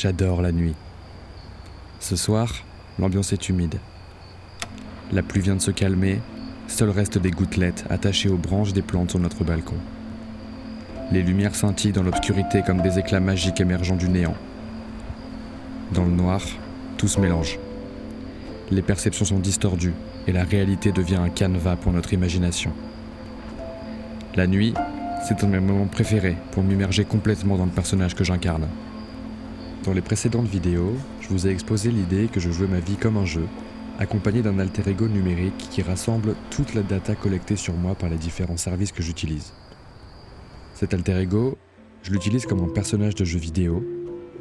J'adore la nuit. Ce soir, l'ambiance est humide. La pluie vient de se calmer, seul reste des gouttelettes attachées aux branches des plantes sur notre balcon. Les lumières scintillent dans l'obscurité comme des éclats magiques émergeant du néant. Dans le noir, tout se mélange. Les perceptions sont distordues et la réalité devient un canevas pour notre imagination. La nuit, c'est un de mes moments préférés pour m'immerger complètement dans le personnage que j'incarne. Dans les précédentes vidéos, je vous ai exposé l'idée que je jouais ma vie comme un jeu, accompagné d'un alter ego numérique qui rassemble toute la data collectée sur moi par les différents services que j'utilise. Cet alter ego, je l'utilise comme un personnage de jeu vidéo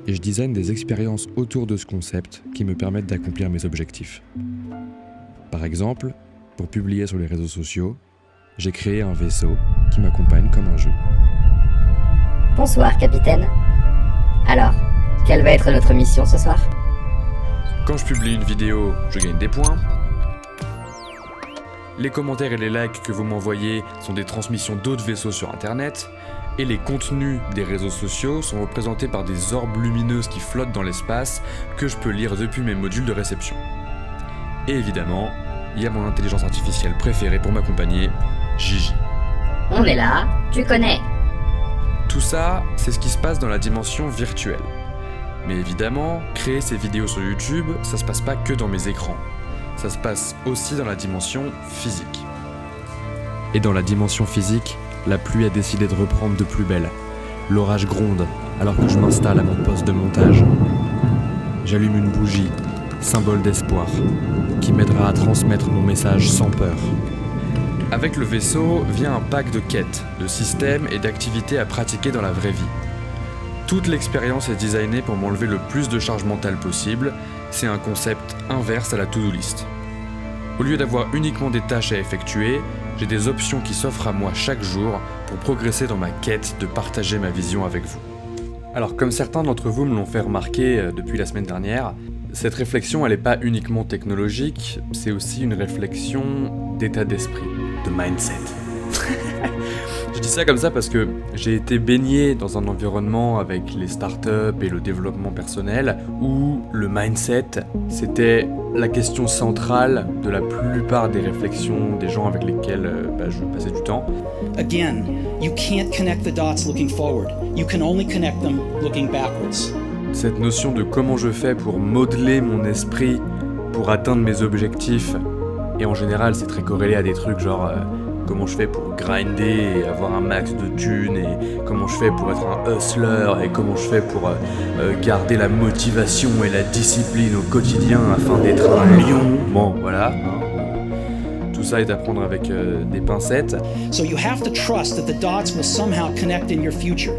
et je design des expériences autour de ce concept qui me permettent d'accomplir mes objectifs. Par exemple, pour publier sur les réseaux sociaux, j'ai créé un vaisseau qui m'accompagne comme un jeu. Bonsoir, capitaine. Alors, quelle va être notre mission ce soir ? Quand je publie une vidéo, je gagne des points. Les commentaires et les likes que vous m'envoyez sont des transmissions d'autres vaisseaux sur Internet. Et les contenus des réseaux sociaux sont représentés par des orbes lumineuses qui flottent dans l'espace que je peux lire depuis mes modules de réception. Et évidemment, il y a mon intelligence artificielle préférée pour m'accompagner, Gigi. On est là, tu connais. Tout ça, c'est ce qui se passe dans la dimension virtuelle. Mais évidemment, créer ces vidéos sur YouTube, ça se passe pas que dans mes écrans. Ça se passe aussi dans la dimension physique. Et dans la dimension physique, la pluie a décidé de reprendre de plus belle. L'orage gronde alors que je m'installe à mon poste de montage. J'allume une bougie, symbole d'espoir, qui m'aidera à transmettre mon message sans peur. Avec le vaisseau vient un pack de quêtes, de systèmes et d'activités à pratiquer dans la vraie vie. Toute l'expérience est designée pour m'enlever le plus de charge mentale possible. C'est un concept inverse à la to-do list. Au lieu d'avoir uniquement des tâches à effectuer, j'ai des options qui s'offrent à moi chaque jour pour progresser dans ma quête de partager ma vision avec vous. Alors comme certains d'entre vous me l'ont fait remarquer depuis la semaine dernière, cette réflexion elle n'est pas uniquement technologique, c'est aussi une réflexion d'état d'esprit, de mindset. Je dis ça comme ça parce que j'ai été baigné dans un environnement avec les startups et le développement personnel où le mindset, c'était la question centrale de la plupart des réflexions des gens avec lesquels je passais du temps. Again, you can't connect the dots looking forward. You can only connect them looking backwards. Cette notion de comment je fais pour modeler mon esprit pour atteindre mes objectifs, et en général c'est très corrélé à des trucs genre comment je fais pour grinder et avoir un max de thunes, et comment je fais pour être un hustler, et comment je fais pour garder la motivation et la discipline au quotidien afin d'être un lion. Bon, voilà. Tout ça est à prendre avec des pincettes. So you have to trust that the dots will somehow connect in your future.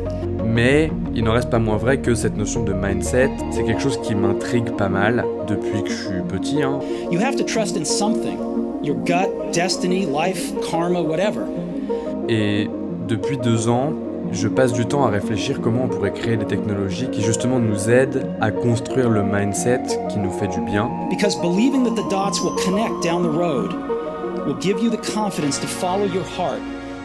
Mais il n'en reste pas moins vrai que cette notion de mindset, c'est quelque chose qui m'intrigue pas mal depuis que je suis petit. You have to trust in something. Your gut, destiny, life, karma, whatever. Et depuis 2 ans, je passe du temps à réfléchir comment on pourrait créer des technologies qui justement nous aident à construire le mindset qui nous fait du bien. Because believing that the dots will connect down the road will give you the confidence to follow your heart.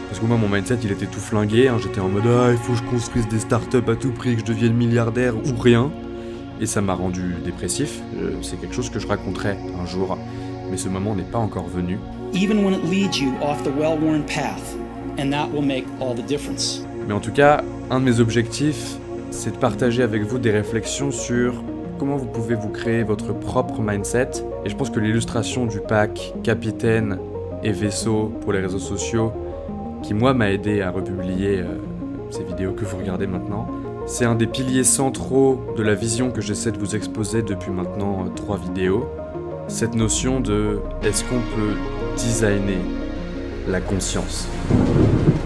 Parce que moi, mon mindset, il était tout flingué. J'étais en mode « il faut que je construise des startups à tout prix, que je devienne milliardaire ou rien ». Et ça m'a rendu dépressif. C'est quelque chose que je raconterai un jour. Mais ce moment n'est pas encore venu. Even when it leads you off the well-worn path, and that will make all the difference. Mais en tout cas, un de mes objectifs, c'est de partager avec vous des réflexions sur comment vous pouvez vous créer votre propre mindset. Et je pense que l'illustration du pack Capitaine et Vaisseau pour les réseaux sociaux, qui moi m'a aidé à republier ces vidéos que vous regardez maintenant, c'est un des piliers centraux de la vision que j'essaie de vous exposer depuis maintenant 3 vidéos. Cette notion de est-ce qu'on peut designer la conscience.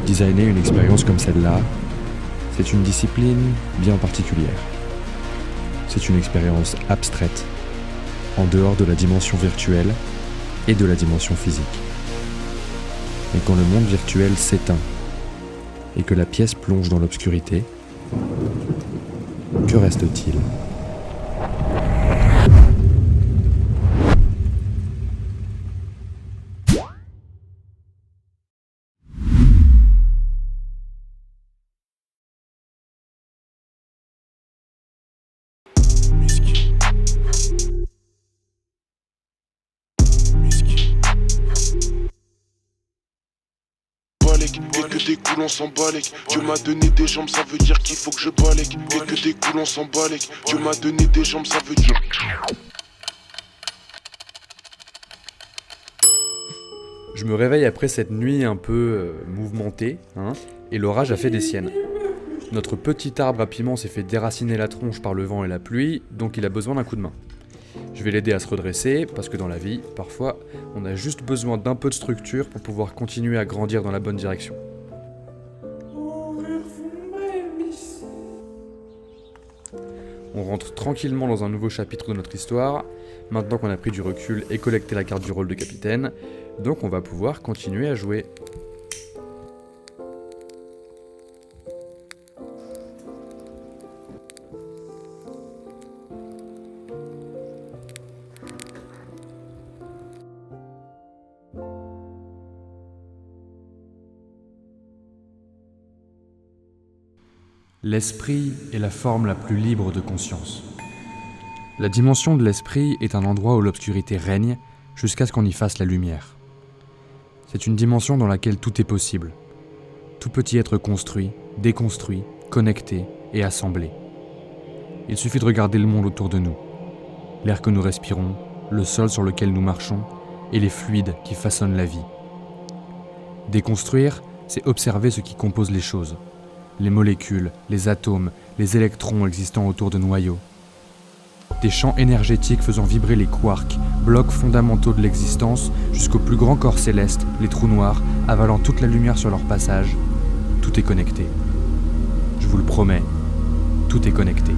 Designer une expérience comme celle-là, c'est une discipline bien particulière. C'est une expérience abstraite, en dehors de la dimension virtuelle et de la dimension physique. Et quand le monde virtuel s'éteint et que la pièce plonge dans l'obscurité, que reste-t-il ? balèque. Dès que des coups, on s'en balèque. Dieu m'a donné des jambes, ça veut dire qu'il faut que je balèque. Dès que des coups, on s'en balèque. Dieu m'a donné des jambes, ça veut dire. Je me réveille après cette nuit un peu mouvementée, et l'orage a fait des siennes. Notre petit arbre à piment s'est fait déraciner la tronche par le vent et la pluie, donc il a besoin d'un coup de main. Je vais l'aider à se redresser, parce que dans la vie, parfois, on a juste besoin d'un peu de structure pour pouvoir continuer à grandir dans la bonne direction. On rentre tranquillement dans un nouveau chapitre de notre histoire, maintenant qu'on a pris du recul et collecté la carte du rôle de capitaine, donc on va pouvoir continuer à jouer. L'esprit est la forme la plus libre de conscience. La dimension de l'esprit est un endroit où l'obscurité règne jusqu'à ce qu'on y fasse la lumière. C'est une dimension dans laquelle tout est possible. Tout peut y être construit, déconstruit, connecté et assemblé. Il suffit de regarder le monde autour de nous. L'air que nous respirons, le sol sur lequel nous marchons et les fluides qui façonnent la vie. Déconstruire, c'est observer ce qui compose les choses. Les molécules, les atomes, les électrons existant autour de noyaux. Des champs énergétiques faisant vibrer les quarks, blocs fondamentaux de l'existence, jusqu'aux plus grands corps célestes, les trous noirs, avalant toute la lumière sur leur passage. Tout est connecté. Je vous le promets, tout est connecté.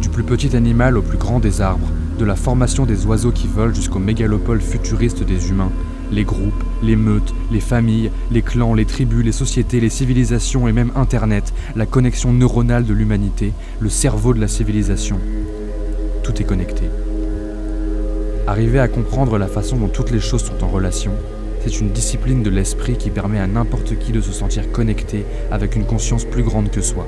Du plus petit animal au plus grand des arbres, de la formation des oiseaux qui volent jusqu'aux mégalopoles futuristes des humains, les groupes, les meutes, les familles, les clans, les tribus, les sociétés, les civilisations et même Internet, la connexion neuronale de l'humanité, le cerveau de la civilisation. Tout est connecté. Arriver à comprendre la façon dont toutes les choses sont en relation, c'est une discipline de l'esprit qui permet à n'importe qui de se sentir connecté avec une conscience plus grande que soi.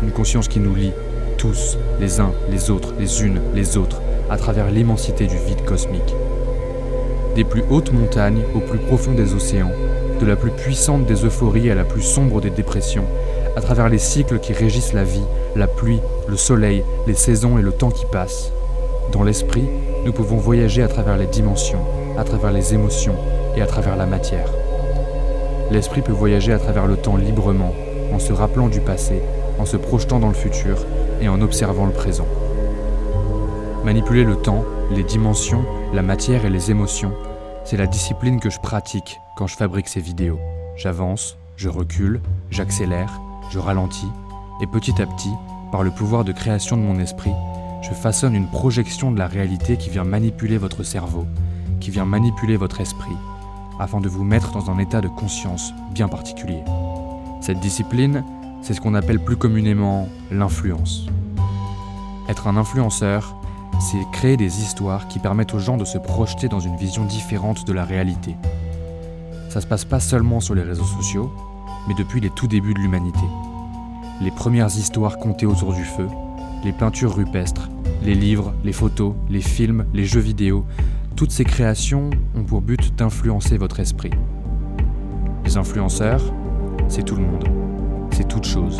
Une conscience qui nous lie, tous, les uns, les autres, les unes, les autres, à travers l'immensité du vide cosmique. Des plus hautes montagnes au plus profond des océans, de la plus puissante des euphories à la plus sombre des dépressions, à travers les cycles qui régissent la vie, la pluie, le soleil, les saisons et le temps qui passe. Dans l'esprit, nous pouvons voyager à travers les dimensions, à travers les émotions et à travers la matière. L'esprit peut voyager à travers le temps librement, en se rappelant du passé, en se projetant dans le futur et en observant le présent. Manipuler le temps, les dimensions, la matière et les émotions, c'est la discipline que je pratique quand je fabrique ces vidéos. J'avance, je recule, j'accélère, je ralentis, et petit à petit, par le pouvoir de création de mon esprit, je façonne une projection de la réalité qui vient manipuler votre cerveau, qui vient manipuler votre esprit, afin de vous mettre dans un état de conscience bien particulier. Cette discipline, c'est ce qu'on appelle plus communément l'influence. Être un influenceur, c'est créer des histoires qui permettent aux gens de se projeter dans une vision différente de la réalité. Ça se passe pas seulement sur les réseaux sociaux, mais depuis les tout débuts de l'humanité. Les premières histoires contées autour du feu, les peintures rupestres, les livres, les photos, les films, les jeux vidéo, toutes ces créations ont pour but d'influencer votre esprit. Les influenceurs, c'est tout le monde, c'est toute chose.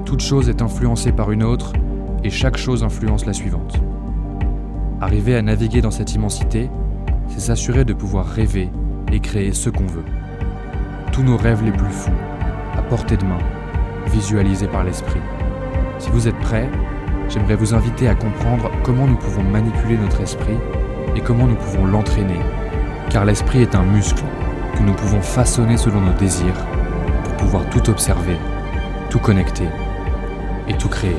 Toute chose est influencée par une autre, et chaque chose influence la suivante. Arriver à naviguer dans cette immensité, c'est s'assurer de pouvoir rêver et créer ce qu'on veut. Tous nos rêves les plus fous, à portée de main, visualisés par l'esprit. Si vous êtes prêts, j'aimerais vous inviter à comprendre comment nous pouvons manipuler notre esprit et comment nous pouvons l'entraîner. Car l'esprit est un muscle que nous pouvons façonner selon nos désirs pour pouvoir tout observer, tout connecter et tout créer.